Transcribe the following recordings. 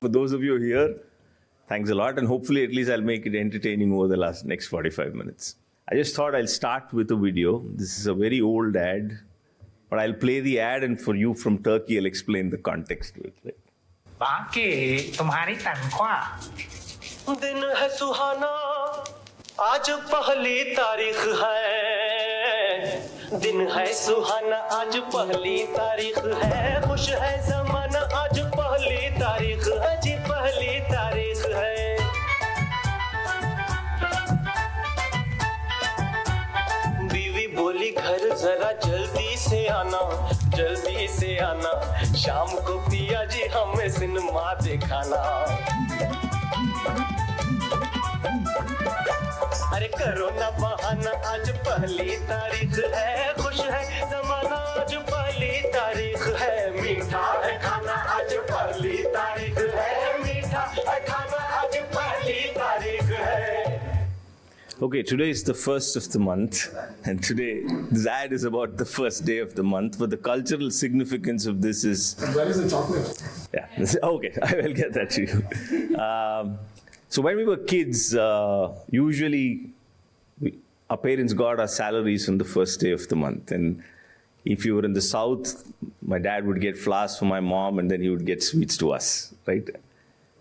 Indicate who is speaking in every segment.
Speaker 1: for those of you here, thanks a lot. And hopefully at least I'll make it entertaining over the next 45 minutes. I just thought I'll start with a video. This is a very old ad, but I'll play the ad, and for you from Turkey, I'll explain the context to it. Right?
Speaker 2: बाकी तुम्हारी तनख्वाह
Speaker 3: दिन है सुहाना आज पहली तारीख है दिन है सुहाना आज पहली तारीख है खुश है जमाना आज पहली तारीख है जी पहली तारीख है बीवी बोली घर जरा जल्दी से आना शाम को पिया जी हमें सिनेमा दिखाना अरे करो ना बहाना आज पहली तारीख है खुश है जमाना आज पहली तारीख है मीठा है खाना आज पहली तारीख है मीठा है खाना आज पहली तारीख है
Speaker 1: Okay, today is the first of the month, and today this ad is about the first day of the month, but the cultural significance of this is...
Speaker 4: And where is the chocolate?
Speaker 1: Yeah, okay, I will get that to you. So when we were kids, usually our parents got our salaries on the first day of the month, and if you were in the south, my dad would get flowers for my mom, and then he would get sweets to us, right?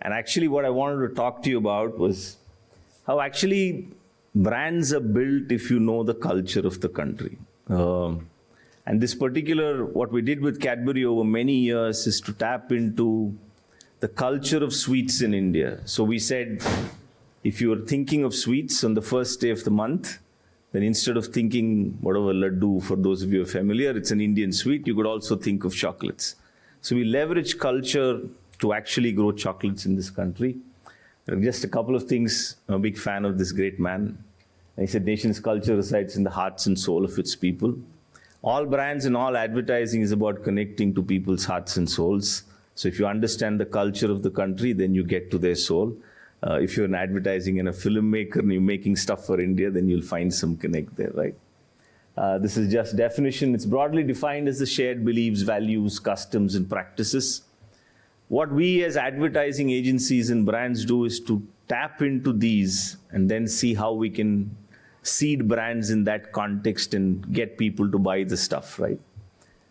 Speaker 1: And actually what I wanted to talk to you about was how actually brands are built if you know the culture of the country. And this particular, what we did with Cadbury over many years is to tap into the culture of sweets in India. So we said, if you are thinking of sweets on the first day of the month, then instead of thinking whatever laddu, for those of you who are familiar, it's an Indian sweet, you could also think of chocolates. So we leverage culture to actually grow chocolates in this country. Just a couple of things. I'm a big fan of this great man. He said, nation's culture resides in the hearts and soul of its people. All brands and all advertising is about connecting to people's hearts and souls. So if you understand the culture of the country, then you get to their soul. If you're an advertising and a filmmaker and you're making stuff for India, then you'll find some connect there, right? This is just definition. It's broadly defined as the shared beliefs, values, customs, and practices. What we as advertising agencies and brands do is to tap into these and then see how we can seed brands in that context and get people to buy the stuff, right?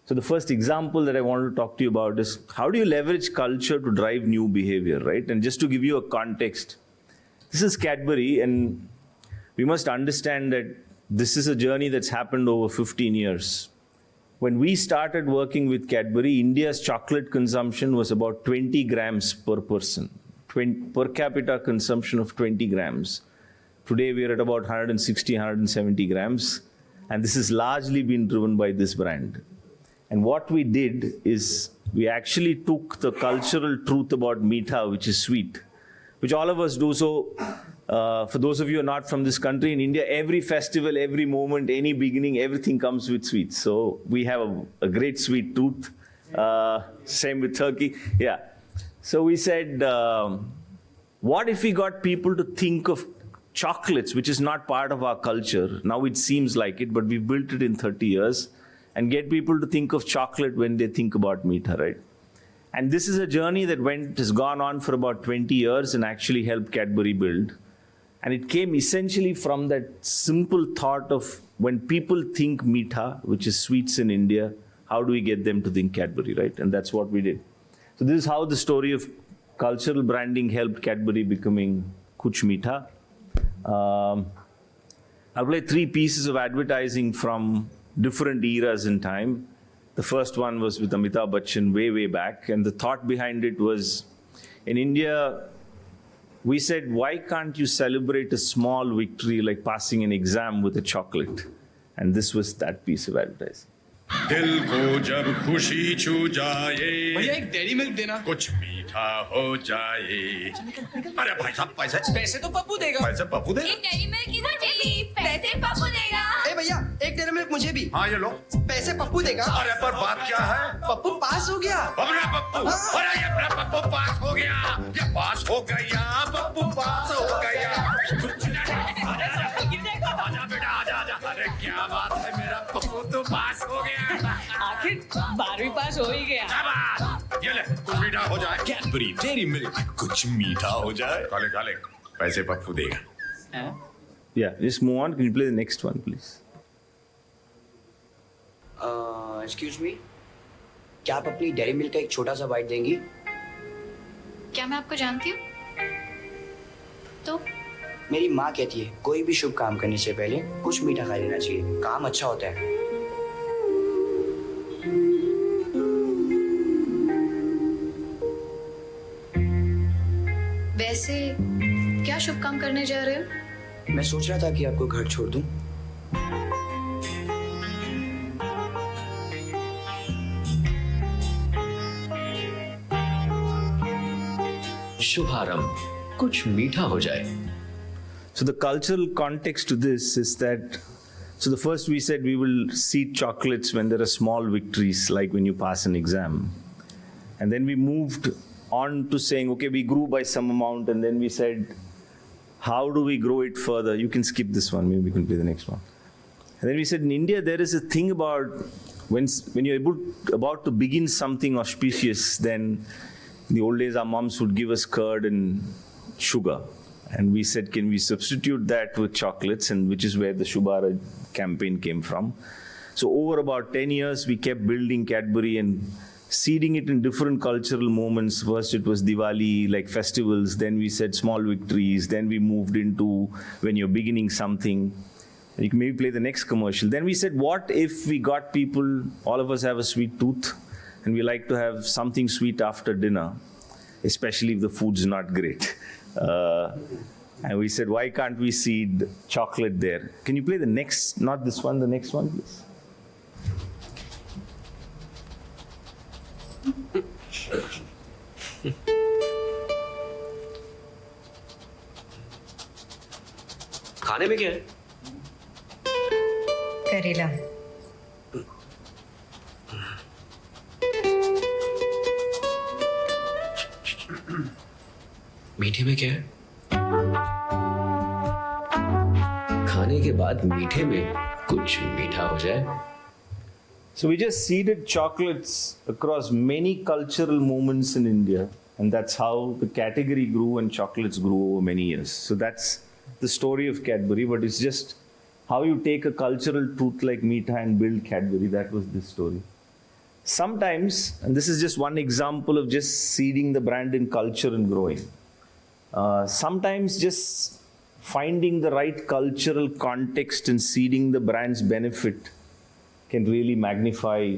Speaker 1: So the first example that I wanted to talk to you about is how do you leverage culture to drive new behavior, right? And just to give you a context, this is Cadbury, and we must understand that this is a journey that's happened over 15 years. When we started working with Cadbury, India's chocolate consumption was about 20 grams per person, per capita consumption of 20 grams. Today we are at about 160, 170 grams, and this has largely been driven by this brand. And what we did is we actually took the cultural truth about meetha, which is sweet, which all of us do. So for those of you who are not from this country, in India, every festival, every moment, any beginning, everything comes with sweets. So we have a great sweet tooth. Same with Turkey. Yeah. So we said, what if we got people to think of chocolates, which is not part of our culture? Now it seems like it, but we built it in 30 years, and get people to think of chocolate when they think about meetha, right? And this is a journey that has gone on for about 20 years and actually helped Cadbury build. And it came essentially from that simple thought of when people think meetha, which is sweets in India, how do we get them to think Cadbury, right? And that's what we did. So this is how the story of cultural branding helped Cadbury becoming Kuch Meetha. I'll play 3 pieces of advertising from different eras in time. The first one was with Amitabh Bachchan way back, and the thought behind it was, in India, we said, why can't you celebrate a small victory like passing an exam with a chocolate? And this was that piece of advertising.
Speaker 5: दिल को जब खुशी छू जाए
Speaker 4: भैया एक dairy milk देना
Speaker 5: कुछ मीठा हो जाए अरे भाई साहब पैसे
Speaker 4: तो पप्पू देगा
Speaker 5: पैसे पप्पू देगा
Speaker 6: एक डेयरी मिल्क किसे चाहिए पैसे पप्पू देगा
Speaker 4: ए भैया एक डेयरी मिल्क मुझे भी
Speaker 5: हाँ ये लो
Speaker 4: पैसे पप्पू देगा
Speaker 5: अरे पर बात क्या है
Speaker 4: पप्पू पास हो गया
Speaker 5: अपना पप्पू अरे ये अपना पप्पू पास हो गया ये पास हो गया पप्पू पास हो गया आजा बेटा आजा अरे क्या बात है मेरा पप्पू तो पास हो गया
Speaker 7: आखिर 12वीं पास हो ही गया।
Speaker 5: क्या बात ये ले कुछ मीठा हो जाए।
Speaker 7: कैडबरी डेयरी मिल्क, कुछ मीठा हो जाए।
Speaker 5: काले काले पैसे पप्पू देगा।
Speaker 1: Yeah, just move on. Can you play the next one, please?
Speaker 8: Excuse me, क्या आप अपनी डेयरी मिल्क का एक छोटा सा बाइट देंगी?
Speaker 6: क्या मैं आपको जानती हूँ? तो
Speaker 8: मेरी माँ कहती है कोई भी शुभ काम करने से पहले कुछ मीठा खा लेना चाहिए, काम अच्छा होता है।
Speaker 6: वैसे क्या शुभ काम करने जा रहे हो?
Speaker 8: मैं सोच रहा था कि आपको घर छोड़ दूं।
Speaker 7: शुभारंभ, कुछ मीठा हो जाए।
Speaker 1: So the cultural context to this is that, so the first we said we will seed chocolates when there are small victories, like when you pass an exam. And then we moved on to saying, okay, we grew by some amount, and then we said, how do we grow it further? You can skip this one, maybe we can play the next one. And then we said, in India, there is a thing about when you're about to begin something auspicious, then in the old days, our moms would give us curd and sugar. And we said, can we substitute that with chocolates? And which is where the Shubhara campaign came from. So over about 10 years, we kept building Cadbury and seeding it in different cultural moments. First it was Diwali, like festivals. Then we said small victories. Then we moved into when you're beginning something. You can maybe play the next commercial. Then we said, what if we got people, all of us have a sweet tooth, and we like to have something sweet after dinner, especially if the food's not great. And we said, why can't we seed chocolate there? Can you play the next, not this one, the next one, please?
Speaker 3: खाने में क्या है?
Speaker 9: करेला।
Speaker 7: मीठे में क्या है? खाने के बाद मीठे में कुछ मीठा हो जाए।
Speaker 1: So we just seeded chocolates across many cultural moments in India, and that's how the category grew and chocolates grew over many years. So that's the story of Cadbury, but it's just how you take a cultural truth like meetha and build Cadbury. That was this story. Sometimes, and this is just one example of just seeding the brand in culture and growing. Sometimes just finding the right cultural context and seeding the brand's benefit can really magnify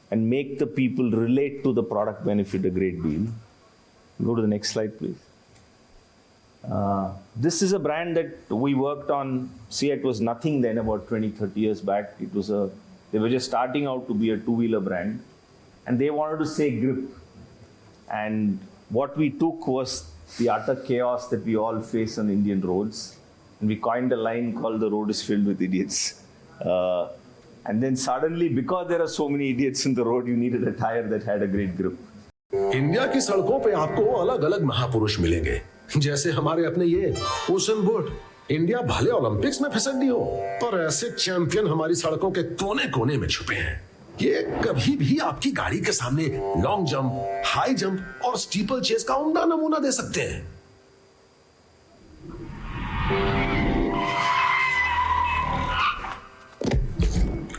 Speaker 1: and make the people relate to the product benefit a great deal. Go to the next slide, please. This is a brand that we worked on. See, it was nothing then about 20, 30 years back. They were just starting out to be a two-wheeler brand. And they wanted to say grip. And what we took was the utter chaos that we all face on Indian roads. And we coined a line called "The road is filled with idiots." And then suddenly, because there are so many idiots in the road, you needed a tire that had a great grip.
Speaker 10: India की सड़कों पे आपको अलग अलग महापुरुष मिलेंगे, जैसे हमारे अपने ये उसेन बोल्ट। इंडिया भले ओलंपिक्स में फिसलती हो, पर ऐसे चैंपियन हमारी सड़कों के कोने कोने में छुपे हैं। ये कभी भी आपकी गाड़ी के सामने लॉन्ग जंप, हाई जंप और स्टीपल चेस का उम्दा नमूना दे सकते हैं।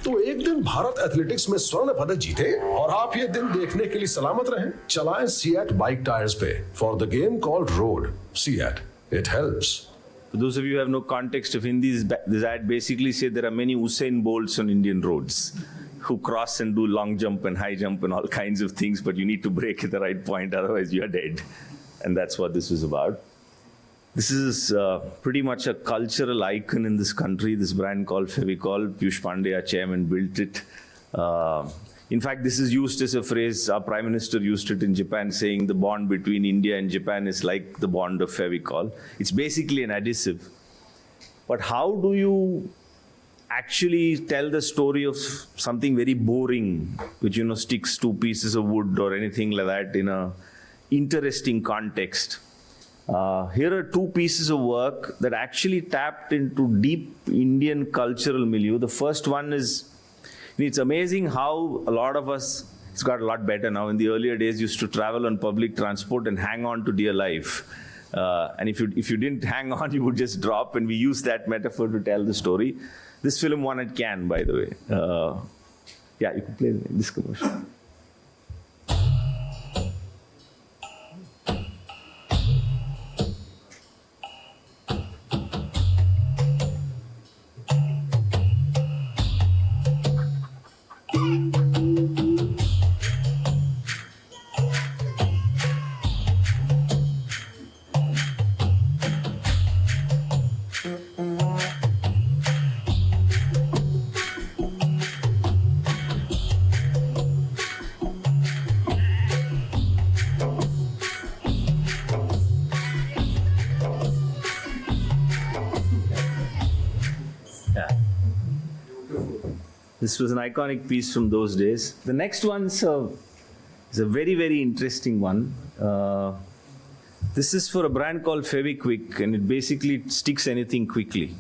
Speaker 10: तो एक दिन भारत एथलेटिक्स में स्वर्ण पदक जीते और आप ये दिन देखने के लिए सलामत रहें, चलाएं सिएट बाइक टायर्स पे for the game called road. CEAT, it helps.
Speaker 1: For those of you who have no context of Hindi, this ad basically said there are many Usain Bolts on Indian roads who cross and do long jump and high jump and all kinds of things, but you need to brake at the right point, otherwise you're dead. And that's what this was about. This is pretty much a cultural icon in this country, this brand called Fevicol. Piyush Pandey, our chairman, built it. In fact, this is used as a phrase, our Prime Minister used it in Japan, saying the bond between India and Japan is like the bond of Fevicol. It's basically an adhesive. But how do you actually tell the story of something very boring, which, sticks two pieces of wood or anything like that in a interesting context? Here are two pieces of work that actually tapped into deep Indian cultural milieu. The first one is, it's amazing how a lot of us It's got a lot better now. In the earlier days, you used to travel on public transport and hang on to dear life. And if you didn't hang on, you would just drop. And we use that metaphor to tell the story. This film won at Cannes, by the way. Yeah, you can play this commercial. This was an iconic piece from those days. The next one is a very, very interesting one. This is for a brand called Fevikwik, and it basically sticks anything quickly.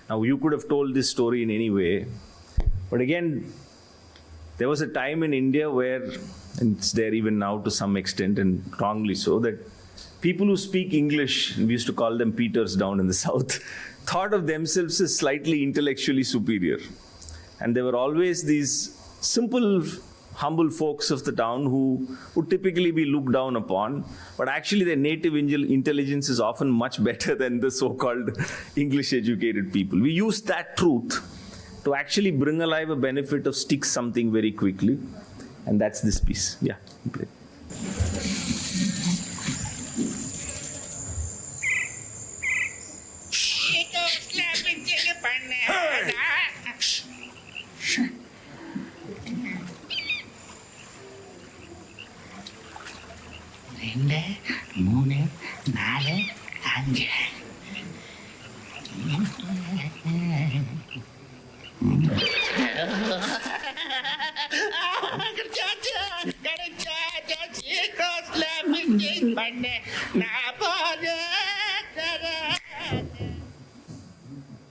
Speaker 1: Now, you could have told this story in any way, but again, there was a time in India where, and it's there even now to some extent, and wrongly so, that people who speak English, and we used to call them Peters down in the south, thought of themselves as slightly intellectually superior. And there were always these simple, humble folks of the town who would typically be looked down upon, but actually their native intelligence is often much better than the so-called English-educated people. We used that truth to actually bring alive a benefit of stick something very quickly, and that's this piece. Yeah, play.
Speaker 2: ரெண்டு மூணு நாலு அஞ்சு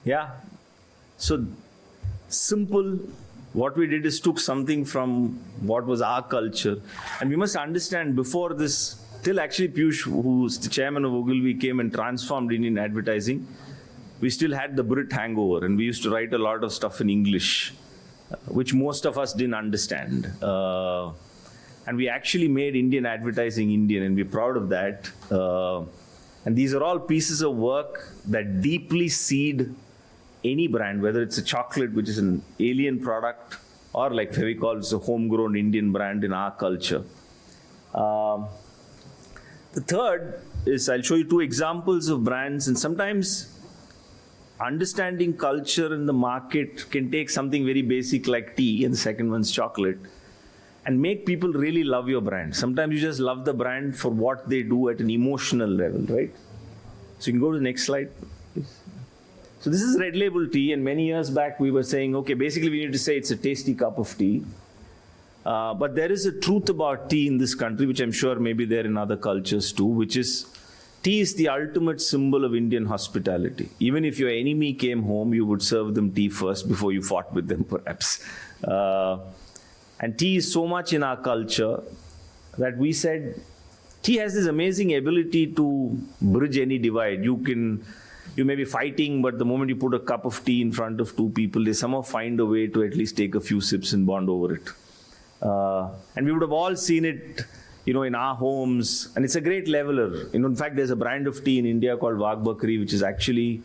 Speaker 1: Yeah. So simple. What we did is took something from what was our culture. And we must understand before this, till actually Piyush, who's the chairman of Ogilvy, came and transformed Indian advertising, we still had the Brit hangover. And we used to write a lot of stuff in English, which most of us didn't understand. And we actually made Indian advertising Indian, and we're proud of that. And these are all pieces of work that deeply seed any brand, whether it's a chocolate, which is an alien product, or like Fevicol, it's a homegrown Indian brand in our culture. The third is, I'll show you two examples of brands, and sometimes understanding culture in the market can take something very basic like tea, and the second one's chocolate, and make people really love your brand. Sometimes you just love the brand for what they do at an emotional level, right? So you can go to the next slide, please. So this is red label tea, and many years back we were saying, okay, basically we need to say it's a tasty cup of tea. But there is a truth about tea in this country, which I'm sure may be there in other cultures too, which is tea is the ultimate symbol of Indian hospitality. Even if your enemy came home, you would serve them tea first before you fought with them, perhaps. And tea is so much in our culture that we said tea has this amazing ability to bridge any divide. You may be fighting, but the moment you put a cup of tea in front of two people, they somehow find a way to at least take a few sips and bond over it. And we would have all seen it, in our homes, and it's a great leveler. In fact, there's a brand of tea in India called Wagh Bakri, which is actually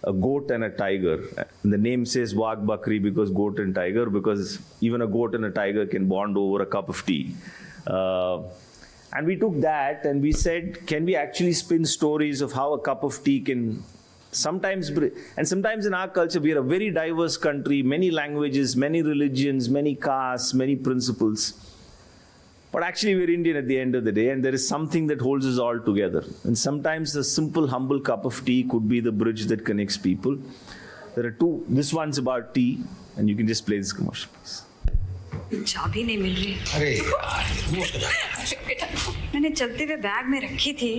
Speaker 1: a goat and a tiger. And the name says Wagh Bakri because goat and tiger, because even a goat and a tiger can bond over a cup of tea. And we took that and we said, can we actually spin stories of how a cup of tea can sometimes in our culture, we are a very diverse country, many languages, many religions, many castes, many principles. But actually we're Indian at the end of the day, and there is something that holds us all together. And sometimes the simple, humble cup of tea could be the bridge that connects people. There are two. This one's about tea, and you can just play this commercial, please.
Speaker 9: चाबी नहीं मिल रही।
Speaker 5: अरे यार,
Speaker 9: मैंने चलते हुए bag में रखी थी।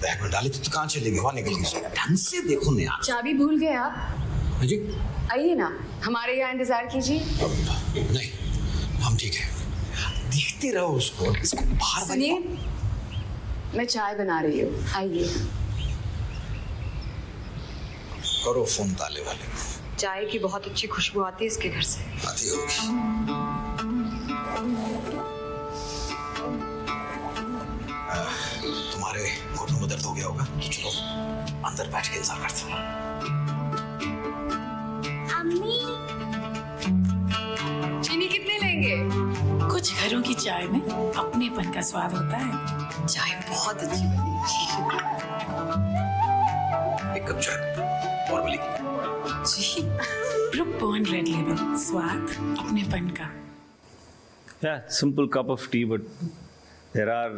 Speaker 5: बैग में डाली तो कहाँ चलेगी? वहाँ निकल गई। ढंग से देखो ना यार।
Speaker 6: चाबी भूल गए आप?
Speaker 5: जी।
Speaker 6: आइए ना, हमारे यहाँ इंतजार कीजिए।
Speaker 5: नहीं, हम
Speaker 11: ठीक है, देखते रहो उसको, इसको बाहर
Speaker 6: सुनिए, मैं चाय बना रही हूँ, आइए।
Speaker 11: करो फोन ताले वाले।
Speaker 9: चाय की बहुत अच्छी खुशबू आती है इसके घर से।
Speaker 11: आती होगी। तुम्हारे घुटनों में दर्द हो गया होगा, तो चलो अंदर बैठ के इंतजार करते हैं।
Speaker 6: अम्मी, चीनी कितने लेंगे?
Speaker 12: कुछ घरों की चाय में अपनेपन का स्वाद होता है।
Speaker 9: चाय बहुत अच्छी बनी है।
Speaker 11: एक कप चाय और मिलेगी।
Speaker 12: जी, ब्रुक बॉन्ड रेड लेबल, स्वाद अपनेपन का।
Speaker 1: Yeah, simple cup of tea, but there are,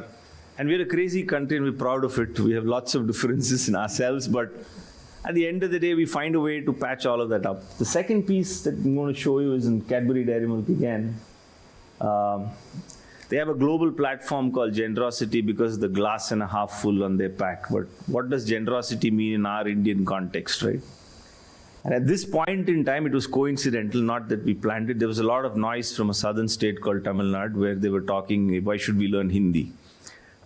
Speaker 1: and we're a crazy country and we're proud of it. We have lots of differences in ourselves, but at the end of the day, we find a way to patch all of that up. The second piece that I'm going to show you is in Cadbury Dairy Milk again. They have a global platform called Generosity because the glass and a half full on their pack. But what does generosity mean in our Indian context, right? And at this point in time, it was coincidental, not that we planned it. There was a lot of noise from a southern state called Tamil Nadu where they were talking, why should we learn Hindi?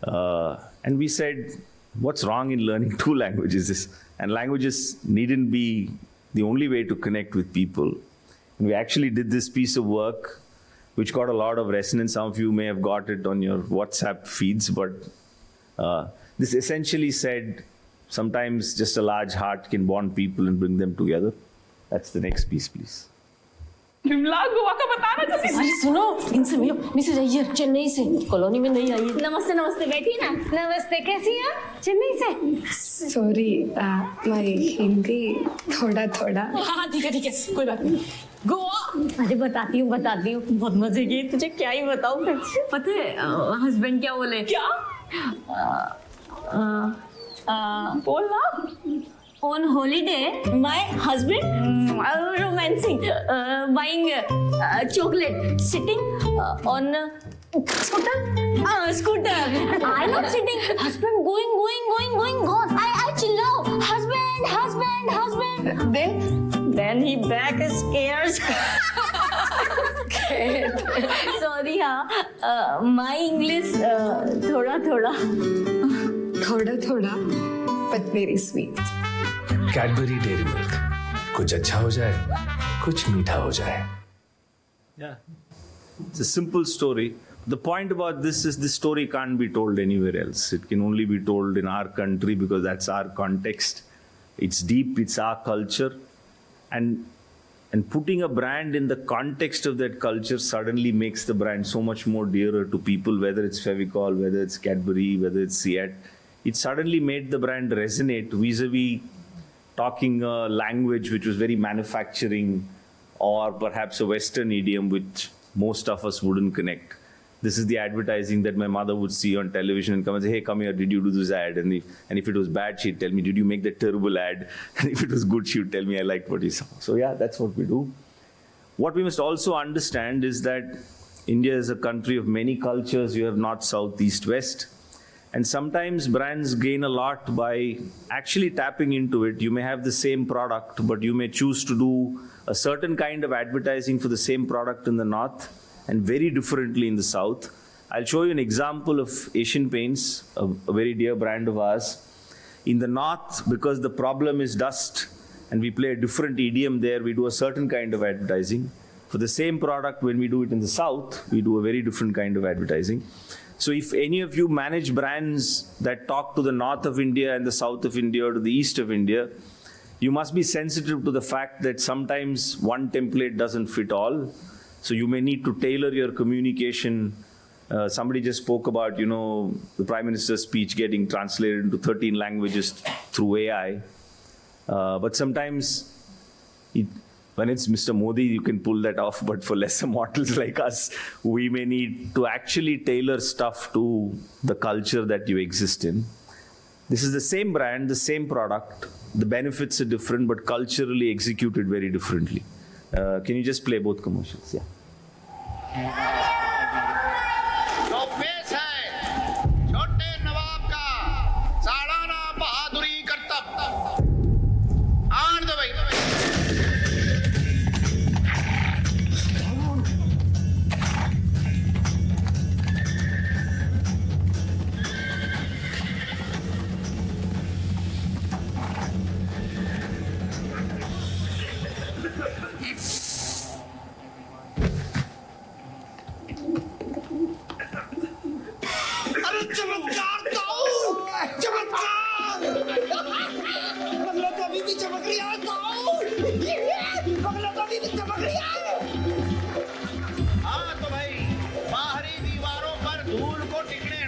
Speaker 1: And we said, what's wrong in learning two languages? And languages needn't be the only way to connect with people. And we actually did this piece of work, which got a lot of resonance. Some of you may have got it on your WhatsApp feeds, but this essentially said, sometimes just a large heart can bond people and bring them together. That's the next piece, please.
Speaker 12: Vimla, Goa का बताना जल्दी।
Speaker 13: अरे सुनो, इनसे मिलो, Mrs Iyer Chennai से, colony में नहीं आई।
Speaker 6: नमस्ते नमस्ते, बैठी ना। नमस्ते, कैसी हैं?
Speaker 13: चेन्नई से।
Speaker 6: सॉरी, मैं हिंदी थोड़ा थोड़ा।
Speaker 12: हाँ ठीक है, कोई बात नहीं। गोवा।
Speaker 13: अरे बताती हूँ, बहुत मजे की। तुझे क्या ही बताऊँ? पता है हस्बैंड क्या बोले?
Speaker 12: क्या? बोलना।
Speaker 13: On holiday, my husband romancing, buying chocolate, sitting on scooter. I'm not sitting. Husband going, gone. I chill out. Husband. Then he back scares. Sorry, हाँ. My English
Speaker 6: थोड़ा, but very sweet.
Speaker 7: Cadbury dairy milk, कुछ अच्छा हो जाए, कुछ मीठा हो जाए.
Speaker 1: Yeah, it's a simple story. The point about this is this story can't be told anywhere else. It can only be told in our country because that's our context. It's deep, it's our culture. And putting a brand in the context of that culture suddenly makes the brand so much more dearer to people, whether it's Fevicol, whether it's Cadbury, whether it's Seat. It suddenly made the brand resonate vis-a-vis talking a language which was very manufacturing or perhaps a Western idiom which most of us wouldn't connect. This is the advertising that my mother would see on television and come and say, hey, come here, did you do this ad? And if it was bad, she'd tell me, did you make that terrible ad? And if it was good, she would tell me, I liked what you saw. So yeah, that's what we do. What we must also understand is that India is a country of many cultures. You have north, south, east, west. And sometimes brands gain a lot by actually tapping into it. You may have the same product, but you may choose to do a certain kind of advertising for the same product in the north and very differently in the south. I'll show you an example of Asian Paints, a very dear brand of ours. In the north, because the problem is dust, and we play a different idiom there, we do a certain kind of advertising. For the same product, when we do it in the south, we do a very different kind of advertising. So if any of you manage brands that talk to the north of India and the south of India or to the east of India, you must be sensitive to the fact that sometimes one template doesn't fit all. So you may need to tailor your communication. Somebody just spoke about, the Prime Minister's speech getting translated into 13 languages through AI. But sometimes when it's Mr. Modi, you can pull that off. But for lesser mortals like us, we may need to actually tailor stuff to the culture that you exist in. This is the same brand, the same product. The benefits are different, but culturally executed very differently. Can you just play both commercials? Yeah.
Speaker 5: तो पेश है छोटे नवाब का सालाना बहादुरी करतब। आन दो भाई।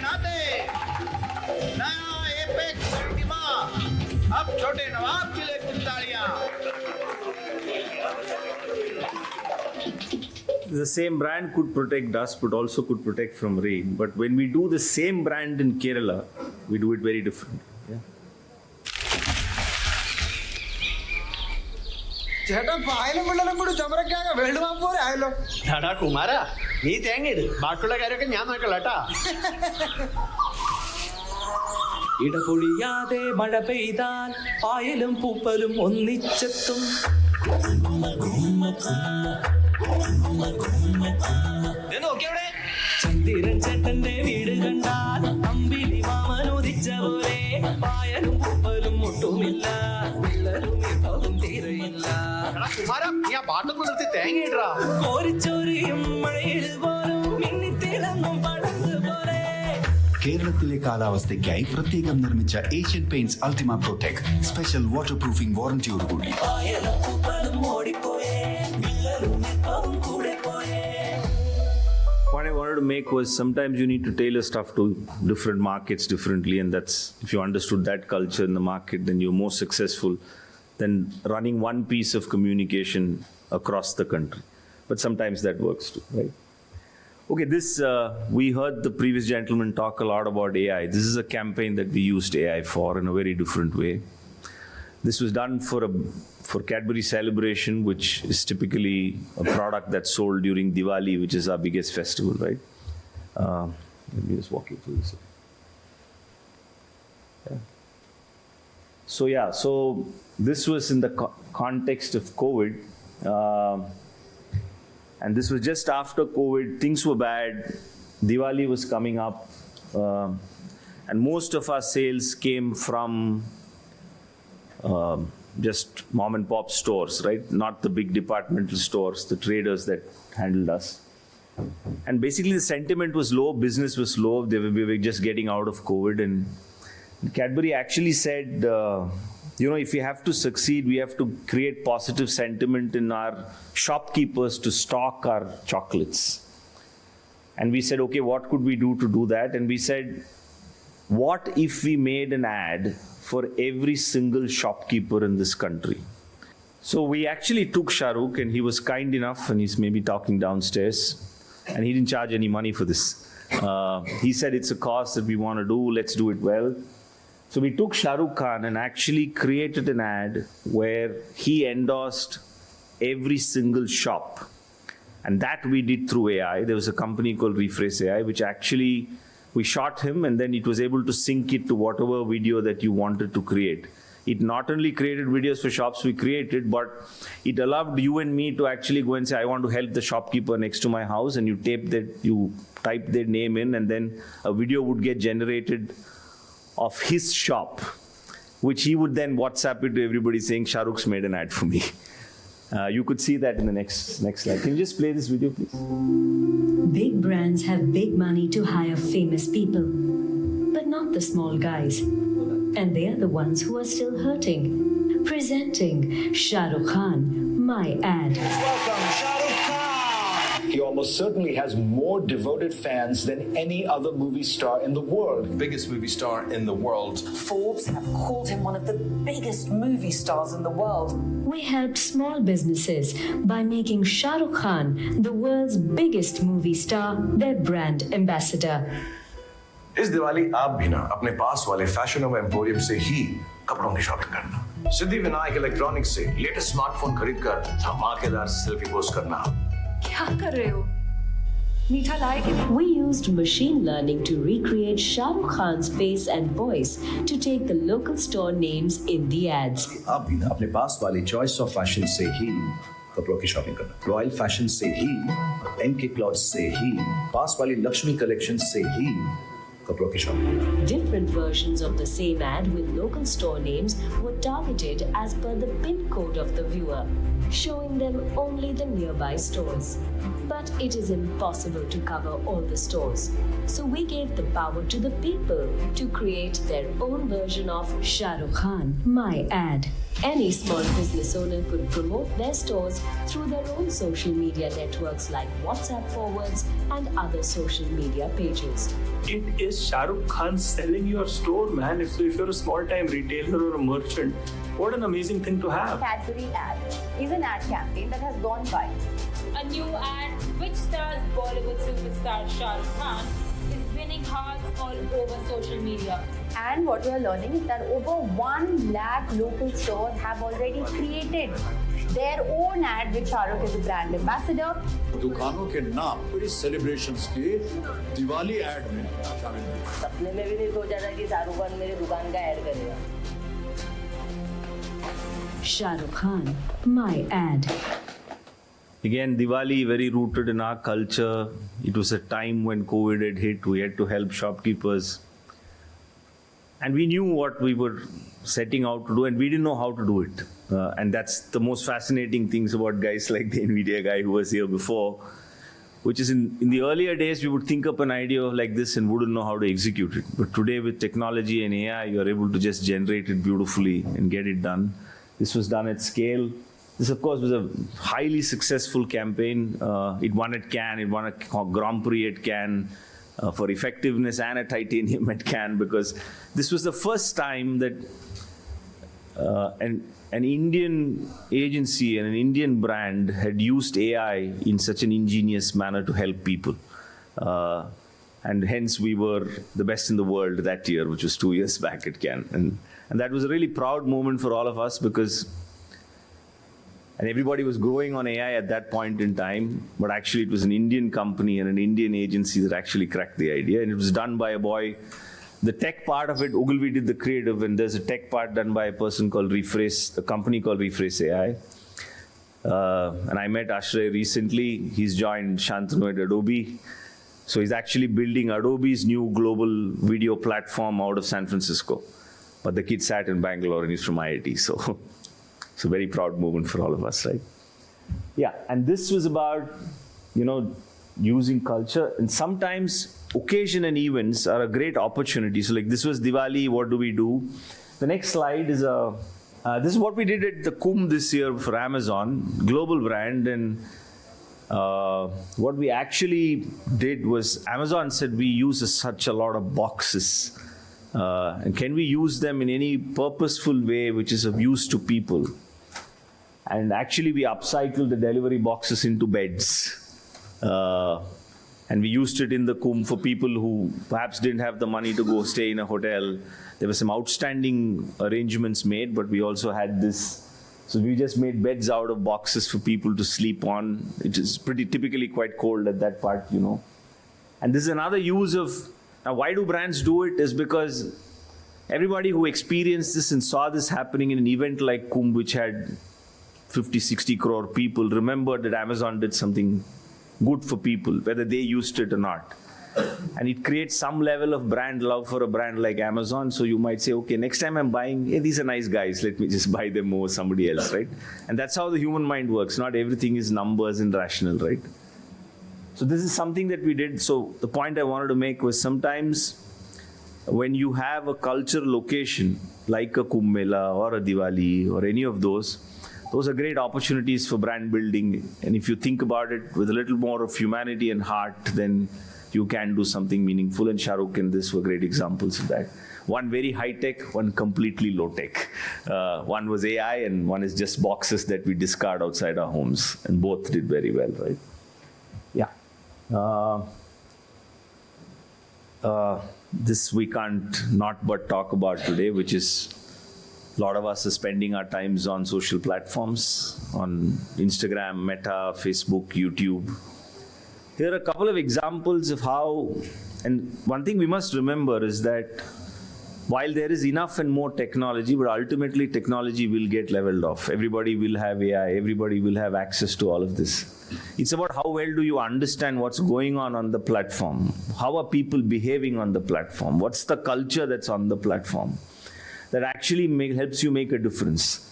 Speaker 5: यादें नया एपेक्स सिनेमा अब छोटे नवाब के लिए कुछ तालियां
Speaker 1: The same brand could protect us, but also could protect from rain. But when we do the same brand in Kerala, we do it very differently. Yeah.
Speaker 4: ചേട്ടാ പായലും പിള്ളേരും കൂടി ചുമരക്കാക വേൾഡ് മാപ്പ് പോലെ ആയല്ലോ.
Speaker 14: എടാ കുമാര നീ തേങ്ങയിട്, ബാക്കിയുള്ള കാര്യമൊക്കെ ഞാൻ നോക്കല്ലേട്ടാ.
Speaker 3: ഇടപൊഴിയാതെ മഴ പെയ്താൽ പായലും പൂപ്പലും ഒന്നിച്ചെത്തും. ചന്ദിരൻ ചേട്ടന്റെ വീട് കണ്ടാൽ അമ്പിളി മാമനുദിച്ച പോലെ പായലും പൂപ്പലും ഒട്ടുമില്ല, പിള്ളരും ഇപ്പവും തീരെയില്ല.
Speaker 14: കുമാര നീ ആ പാട്ടൊക്കെ നിർത്തി തേങ്ങയിടാ.
Speaker 3: കോരിച്ചോരിയും മഴയിൽ പോലും മിന്നിത്തിളങ്ങും പടങ്ങ് പോലെ.
Speaker 11: കേരളത്തിലെ കാലാവസ്ഥയ്ക്കായി പ്രത്യേകം നിർമ്മിച്ച Asian Paints Ultima Protect special waterproofing വാറന്റിയോടുകൂടി.
Speaker 3: പായലും പൂപ്പലും ഓടിപ്പോയേ, പിള്ളരും ഇപ്പവും കൂടെ പോയേ.
Speaker 1: What I wanted to make was sometimes you need to tailor stuff to different markets differently, and that's, if you understood that culture in the market, then you're more successful than running one piece of communication across the country. But sometimes that works too, right? Okay, we heard the previous gentleman talk a lot about AI. This is a campaign that we used AI for in a very different way. This was done for Cadbury Celebration, which is typically a product that's sold during Diwali, which is our biggest festival, right? Let me just walk you through this. Yeah. So this was in the context of COVID. And this was just after COVID. Things were bad. Diwali was coming up. And most of our sales came from just mom and pop stores, right? Not the big departmental stores, the traders that handled us. And basically the sentiment was low, business was low. We were just getting out of COVID. And Cadbury actually said, if we have to succeed, we have to create positive sentiment in our shopkeepers to stock our chocolates. And we said, okay, what could we do to do that? And we said, what if we made an ad for every single shopkeeper in this country? So we actually took Shah Rukh, and he was kind enough, and he's maybe talking downstairs, and he didn't charge any money for this. He said, it's a cause that we want to do, let's do it well. So we took Shah Rukh Khan and actually created an ad where he endorsed every single shop. And that we did through AI. There was a company called Rephrase AI, which actually we shot him, and then it was able to sync it to whatever video that you wanted to create. It not only created videos for shops we created, but it allowed you and me to actually go and say, I want to help the shopkeeper next to my house, and you type their name in, and then a video would get generated of his shop, which he would then WhatsApp it to everybody saying, Shah Rukh's made an ad for me. You could see that in the next slide. Can you just play this video, please?
Speaker 15: Big brands have big money to hire famous people, but not the small guys. And they are the ones who are still hurting. Presenting Shah Rukh Khan, my ad.
Speaker 5: Welcome, Shah Rukh Khan.
Speaker 16: He almost certainly has more devoted fans than any other movie star in the world.
Speaker 11: Biggest movie star in the world.
Speaker 9: Forbes have called him one of the biggest movie stars in the world.
Speaker 15: We helped small businesses by making Shah Rukh Khan the world's biggest movie star, their brand ambassador.
Speaker 10: इस दिवाली आप भी ना अपने पास वाले fashion emporium से ही कपड़ों की shopping करना. सिद्धिविनायक इलेक्ट्रॉनिक्स से लेटेस्ट स्मार्टफोन खरीदकर धमाकेदार सेल्फी पोस्ट करना.
Speaker 9: क्या कर रहे हो? मीठा लाए कि नहीं?
Speaker 15: We used machine learning to recreate Shah Rukh Khan's face and voice to take the local store names in the ads.
Speaker 16: आप भी ना अपने पास वाली चॉइस ऑफ फैशन से ही कपड़ों की शॉपिंग करना. रॉयल फैशन से ही, एमके क्लॉथ्स से ही, पास वाली लक्ष्मी कलेक्शन से ही कपड़ों की shopping.
Speaker 15: Different versions of the same ad with local store names were targeted as per the PIN code of the viewer, showing them only the nearby stores. But it is impossible to cover all the stores. So we gave the power to the people to create their own version of Shah Rukh Khan, my ad. Any small business owner could promote their stores through their own social media networks like WhatsApp forwards and other social media pages.
Speaker 17: It is Shah Rukh Khan selling your store, man. If you're a small-time retailer or a merchant, what an amazing thing to have.
Speaker 13: Cadbury ad is an ad campaign that has gone viral.
Speaker 18: A new ad which stars Bollywood superstar Shah Rukh Khan is winning hearts all over social media.
Speaker 13: And what we are learning is that over 1 lakh local stores have already created their own ad with Shah Rukh as a brand ambassador.
Speaker 19: दुकानों के नाम पूरी celebrations के Diwali add में शामिल हैं।
Speaker 20: सपने में भी नहीं सोचा था कि शाहरुख खान मेरे दुकान का ऐड करेगा।
Speaker 15: Shah Rukh Khan, my ad.
Speaker 1: Again, Diwali very rooted in our culture. It was a time when COVID had hit. We had to help shopkeepers. And we knew what we were setting out to do, and we didn't know how to do it. And that's the most fascinating things about guys like the NVIDIA guy who was here before, which is in the earlier days, we would think up an idea like this and wouldn't know how to execute it. But today with technology and AI, you're able to just generate it beautifully and get it done. This was done at scale. This, of course, was a highly successful campaign. It won at Cannes. It won a Grand Prix at Cannes for effectiveness and a titanium at Cannes, because this was the first time that an Indian agency and an Indian brand had used AI in such an ingenious manner to help people. And hence we were the best in the world that year, which was 2 years back at Cannes. And that was a really proud moment for all of us, because everybody was growing on AI at that point in time, but actually it was an Indian company and an Indian agency that actually cracked the idea. And it was done by a boy. The tech part of it, Ogilvy did the creative, and there's a tech part done by a person called Rephrase, a company called Rephrase AI. And I met Ashray recently. He's joined Shantanu at Adobe. So he's actually building Adobe's new global video platform out of San Francisco. But the kid sat in Bangalore and he's from IIT. So it's a very proud moment for all of us, right? Yeah, and this was about, using culture. And sometimes occasion and events are a great opportunity. So like this was Diwali, what do we do? The next slide is this is what we did at the Kumbh this year for Amazon, global brand. And what we actually did was Amazon said we use such a lot of boxes. And can we use them in any purposeful way which is of use to people? And actually we upcycled the delivery boxes into beds. And we used it in the Kumbh for people who perhaps didn't have the money to go stay in a hotel. There were some outstanding arrangements made, but we also had this. So we just made beds out of boxes for people to sleep on. It is pretty typically quite cold at that part, And this is another use of, now why do brands do it is because everybody who experienced this and saw this happening in an event like Kumbh, which had 50, 60 crore people, remembered that Amazon did something good for people, whether they used it or not. And it creates some level of brand love for a brand like Amazon. So you might say, okay, next time I'm buying, hey, these are nice guys, let me just buy them over somebody else, right? And that's how the human mind works. Not everything is numbers and rational, right? So this is something that we did. So the point I wanted to make was sometimes when you have a culture location, like a Kumbh Mela or a Diwali or any of those are great opportunities for brand building. And if you think about it with a little more of humanity and heart, then you can do something meaningful. And Shah Rukh and this were great examples of that. One very high-tech, one completely low-tech. One was AI and one is just boxes that we discard outside our homes. And both did very well, right? Yeah. This we can't not but talk about today, which is a lot of us are spending our times on social platforms, on Instagram, Meta, Facebook, YouTube. Here are a couple of examples of how, and one thing we must remember is that while there is enough and more technology, but ultimately technology will get leveled off. Everybody will have AI, everybody will have access to all of this. It's about how well do you understand what's going on the platform? How are people behaving on the platform? What's the culture that's on the platform? That actually helps you make a difference.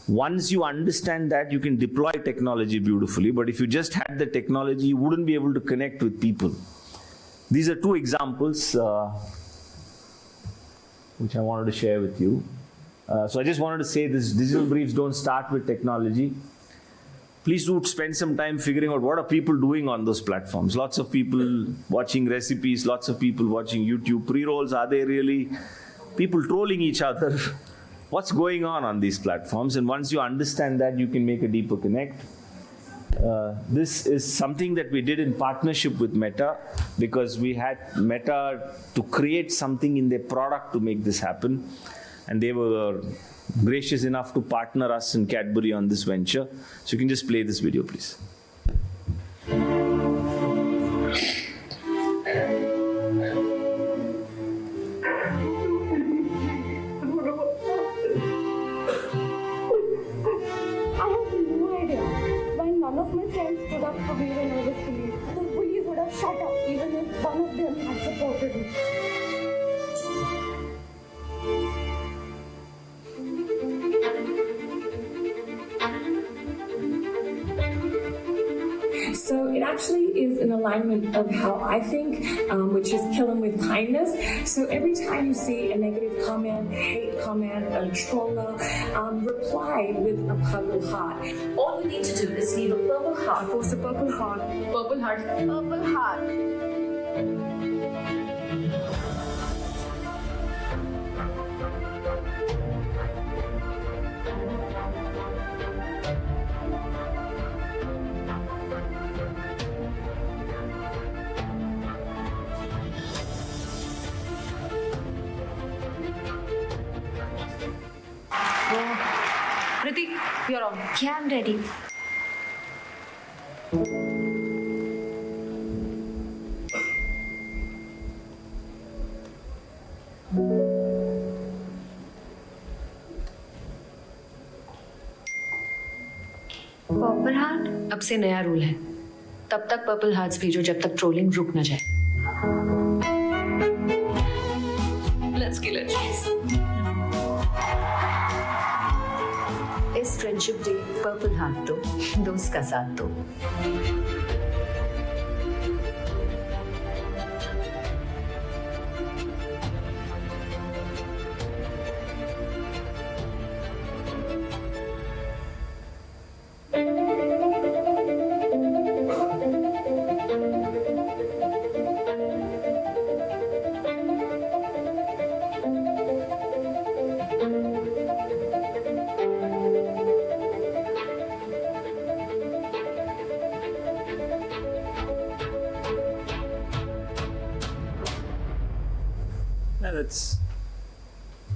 Speaker 1: Once you understand that, you can deploy technology beautifully, but if you just had the technology, you wouldn't be able to connect with people. These are two examples which I wanted to share with you. So I just wanted to say this: digital briefs don't start with technology. Please do spend some time figuring out what are people doing on those platforms. Lots of people watching recipes, lots of people watching YouTube pre-rolls. Are they really people trolling each other? What's going on these platforms? And once you understand that, you can make a deeper connect. This is something that we did in partnership with Meta, because we had Meta to create something in their product to make this happen. And they were gracious enough to partner us and Cadbury on this venture. So you can just play this video, please.
Speaker 21: None of my friends stood up for me when I was bullied. The bullies would have shut up even if one of them had supported me.
Speaker 22: So it actually is in alignment of how I think, which is kill them with kindness. So every time you see a negative comment, hate comment, a troller, reply with a purple heart.
Speaker 9: All you need to do is leave a purple heart.
Speaker 22: Post a purple heart.
Speaker 9: Purple heart. Purple heart. Kriti, you're on.
Speaker 15: Yeah, I'm ready. Purple heart अब से नया rule है, तब तक purple hearts भेजो जब तक trolling रुक न जाए. Let's kill it. इस फ्रेंडशिप डे पर्पल हार्ट दो, दोस्त का साथ दो.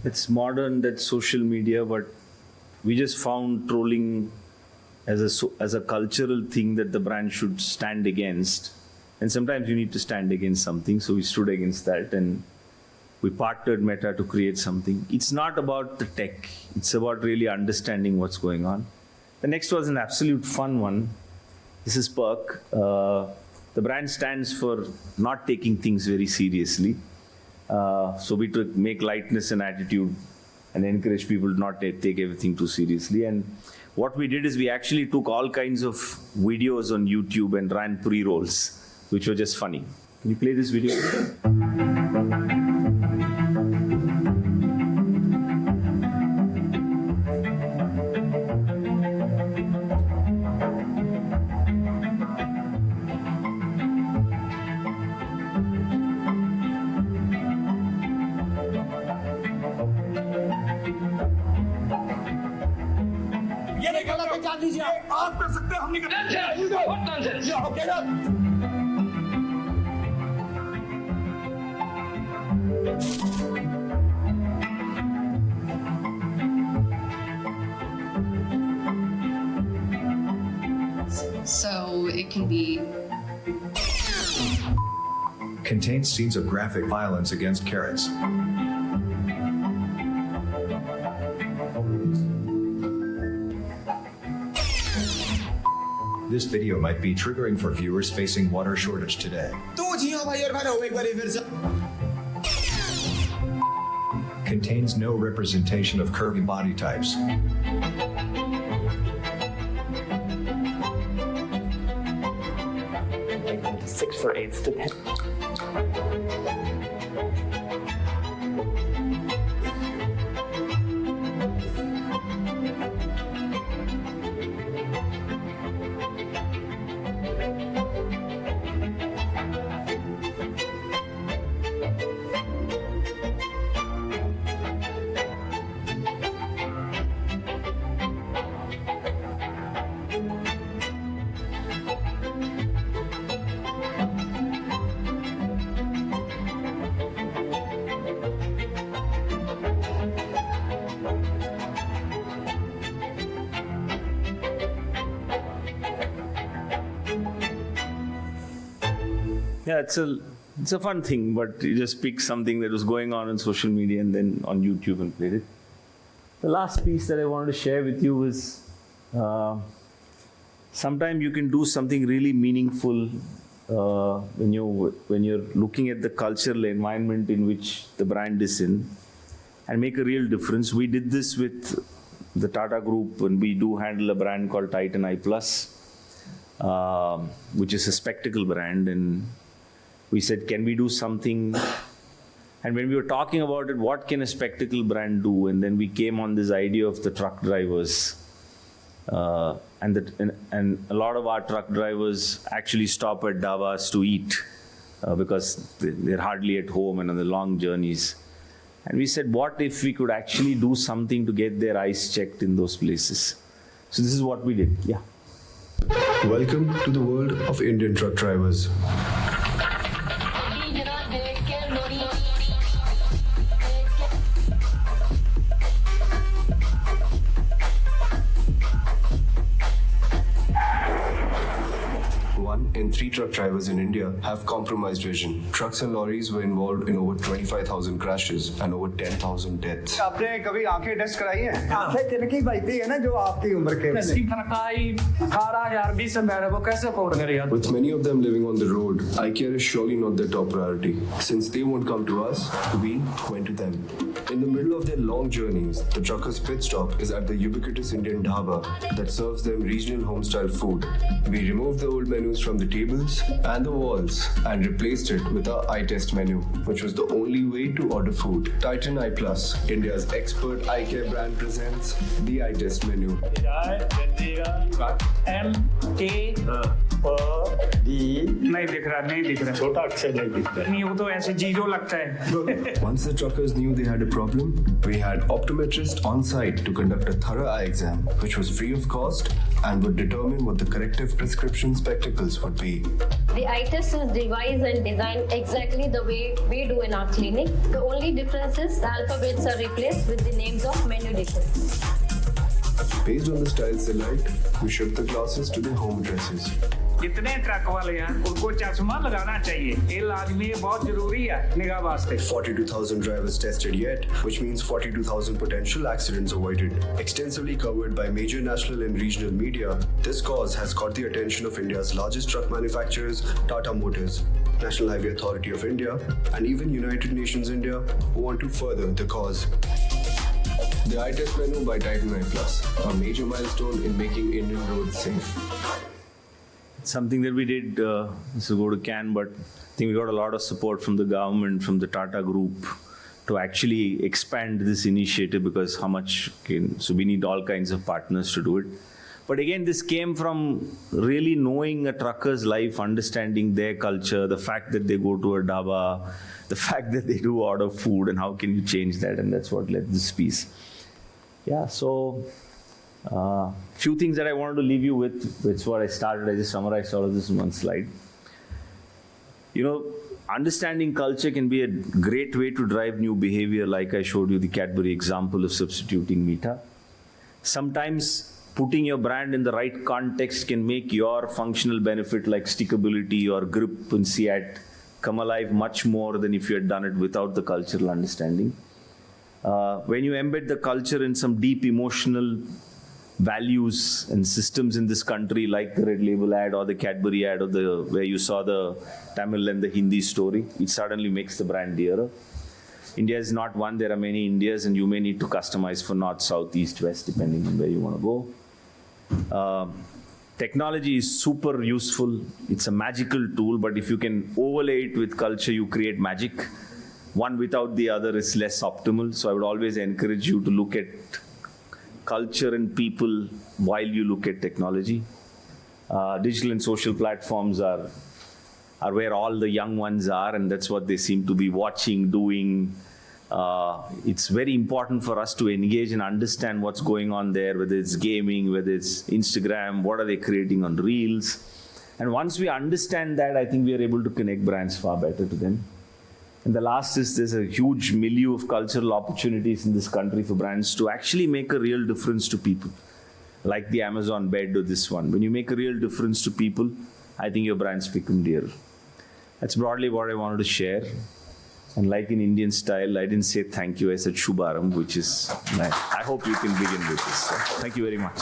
Speaker 1: It's modern, that's social media, but we just found trolling as a cultural thing that the brand should stand against. And sometimes you need to stand against something, so we stood against that and we partnered Meta to create something. It's not about the tech, it's about really understanding what's going on. The next was an absolute fun one. This is Perk. The brand stands for not taking things very seriously. So we make lightness an attitude and encourage people to not take everything too seriously. And what we did is we actually took all kinds of videos on YouTube and ran pre-rolls, which were just funny. Can you play this video?
Speaker 5: आप कर सकते हैं, हम नहीं
Speaker 6: So it can be.
Speaker 16: Contains scenes of graphic violence against carrots. This video might be triggering for viewers facing water shortage today. Contains no representation of curvy body types.
Speaker 14: 6 for 8 to 10.
Speaker 1: Yeah, it's a fun thing, but you just pick something that was going on social media and then on YouTube and played it. The last piece that I wanted to share with you is sometimes you can do something really meaningful when you're looking at the cultural environment in which the brand is in and make a real difference. We did this with the Tata Group, and we do handle a brand called Titan Eye Plus, which is a spectacle brand, and we said, can we do something? And when we were talking about it, what can a spectacle brand do? And then we came on this idea of the truck drivers. And a lot of our truck drivers actually stop at dhabas to eat because they're hardly at home and on the long journeys. And we said, what if we could actually do something to get their eyes checked in those places? So this is what we did. Yeah.
Speaker 7: Welcome to the world of Indian truck drivers. In 3 truck drivers in India have compromised vision. Trucks and lorries were involved in over 25,000 crashes and over 10,000 deaths.
Speaker 4: आपने कभी आंखें test कराई हैं? आंखें तिनकी बजती है ना जो आपकी उम्र के।
Speaker 7: With many of them living on the road, eye care is surely not their top priority. Since they won't come to us, we went to them. In the middle of their long journeys, the truckers' pit stop is at the ubiquitous Indian dhaba that serves them regional home-style food. We removed the old menus from the tables and the walls and replaced it with our eye test menu, which was the only way to order food. Titan Eye Plus, India's expert eye care brand, presents the eye test menu.
Speaker 2: नहीं दिख रहा छोटा अक्षर नहीं दिख रहा नहीं वो तो ऐसे जीरो लगता है.
Speaker 7: Once the truckers knew they had a problem, we had optometrists on site to conduct a thorough eye exam, which was free of cost and would determine what the corrective prescription spectacles would be.
Speaker 8: The eye test is devised and designed exactly the way we do in our clinic. The only difference is the alphabets are replaced with the names of menu dishes.
Speaker 7: Based on the styles they liked, we shipped the glasses to their home addresses.
Speaker 2: जितने truck वाले हैं उनको चश्मा लगाना चाहिए ये लाजमी है बहुत जरूरी है निगाह वास्ते.
Speaker 7: 42,000 drivers tested yet, which means 42,000 potential accidents avoided. Extensively covered by major national and regional media, this cause has caught the attention of India's largest truck manufacturers, Tata Motors, National Highway Authority of India, and even United Nations India, who want to further the cause. The eye test menu by Titan Eye Plus, a major milestone in making Indian roads safe.
Speaker 1: Something that we did, this will go to Cannes, but I think we got a lot of support from the government, from the Tata Group, to actually expand this initiative because so we need all kinds of partners to do it. But again, this came from really knowing a trucker's life, understanding their culture, the fact that they go to a dhaba, the fact that they do order food, and how can you change that, and that's what led this piece. Yeah, so few things that I wanted to leave you with. It's what I started. I just summarized all of this in one slide. You know, understanding culture can be a great way to drive new behavior, like I showed you the Cadbury example of substituting Meeta. Sometimes putting your brand in the right context can make your functional benefit like stickability or grip and Seat come alive much more than if you had done it without the cultural understanding. When you embed the culture in some deep emotional values and systems in this country, like the Red Label ad or the Cadbury ad or where you saw the Tamil and the Hindi story, it suddenly makes the brand dearer. India is not one, there are many Indias, and you may need to customize for north, south, east, west, depending on where you want to go. Technology is super useful. It's a magical tool, but if you can overlay it with culture, you create magic. One without the other is less optimal. So I would always encourage you to look at culture and people while you look at technology. Digital and social platforms are where all the young ones are, and that's what they seem to be watching, doing. It's very important for us to engage and understand what's going on there, whether it's gaming, whether it's Instagram, what are they creating on Reels. And once we understand that, I think we are able to connect brands far better to them. And the last is there's a huge milieu of cultural opportunities in this country for brands to actually make a real difference to people, like the Amazon bed or this one. When you make a real difference to people, I think your brands become dearer. That's broadly what I wanted to share. And like in Indian style, I didn't say thank you, I said Shubharam, which is nice. I hope you can begin with this. So, thank you very much.